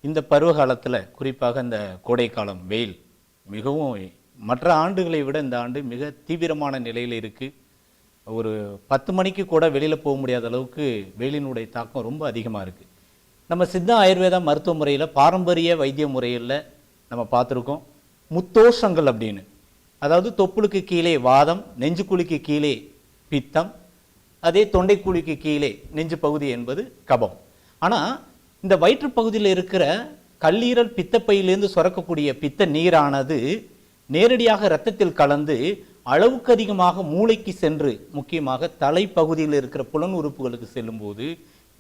இந்த பருவ காலத்தில் குறிப்பாக இந்த கோடைக்காலம் வெயில் மிகவும் மற்ற ஆண்டுகளை விட இந்த ஆண்டு மிக தீவிரமான நிலையில் இருக்குது. ஒரு 10 மணிக்கு கூட வெளியில் போக முடியாத அளவுக்கு வெயிலினுடைய தாக்கம் ரொம்ப அதிகமாக இருக்குது. நம்ம சித்தா ஆயுர்வேதா மருத்துவ முறையில் பாரம்பரிய வைத்திய முறையில் நம்ம பார்த்துருக்கோம் முத்தோஷங்கள் அப்படின்னு. அதாவது தொப்புளுக்கு கீழே வாதம், நெஞ்சுக்குழிக்கு கீழே பித்தம், அதே தொண்டைக்குழிக்கு கீழே நெஞ்சு பகுதி என்பது கபம். ஆனால் இந்த வயிற்று பகுதியில் இருக்கிற கல்லீரல் பித்தப்பையிலிருந்து சுரக்கக்கூடிய பித்த நீரானது நேரடியாக இரத்தத்தில் கலந்து அளவுக்கு அதிகமாக மூளைக்கு சென்று முக்கியமாக தலைப்பகுதியில் இருக்கிற புலன் உறுப்புகளுக்கு செல்லும்போது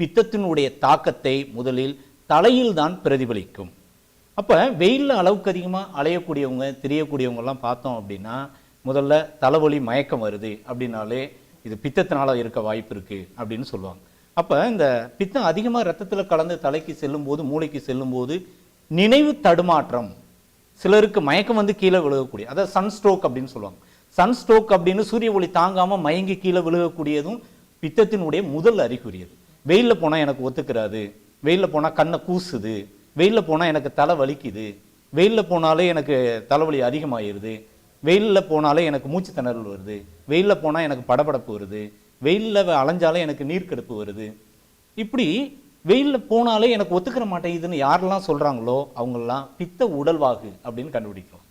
பித்தத்தினுடைய தாக்கத்தை முதலில் தலையில் தான் பிரதிபலிக்கும். அப்போ வெயிலில் அளவுக்கு அதிகமாக அலையக்கூடியவங்க தெரியக்கூடியவங்கெல்லாம் பார்த்தோம் அப்படின்னா முதல்ல தலைவலி மயக்கம் வருது அப்படின்னாலே இது பித்தத்தினால இருக்க வாய்ப்பு இருக்குது அப்படின்னு சொல்லுவாங்க. அப்போ இந்த பித்தம் அதிகமாக ரத்தத்தில் கலந்து தலைக்கு செல்லும்போது மூளைக்கு செல்லும்போது நினைவு தடுமாற்றம், சிலருக்கு மயக்கம் வந்து கீழே விழுகக்கூடிய, அதாவது சன்ஸ்ட்ரோக் அப்படின்னு சொல்லுவாங்க. சன்ஸ்ட்ரோக் அப்படின்னு சூரிய ஒளி தாங்காமல் மயங்கி கீழே விழுகக்கூடியதும் பித்தத்தினுடைய முதல் அறிகுறியது. வெயிலில் போனால் எனக்கு ஒத்துக்கிறாது, வெயிலில் போனால் கண்ணை கூசுது, வெயிலில் போனால் எனக்கு தலை வலிக்குது, வெயிலில் போனாலே எனக்கு தலைவலி அதிகமாகிடுது, வெயிலில் போனாலே எனக்கு மூச்சு திணறல் வருது, வெயிலில் போனால் எனக்கு படபடப்பு வருது, வெயிலில் அலைஞ்சாலே எனக்கு நீர்க்கடுப்பு வருது, இப்படி வெயிலில் போனாலே எனக்கு ஒத்துக்கிற மாட்டேங்குதுன்னு யாரெல்லாம் சொல்கிறாங்களோ அவங்களெல்லாம் பித்த உடல்வாகு அப்படின்னு கண்டுபிடிக்கலாம்.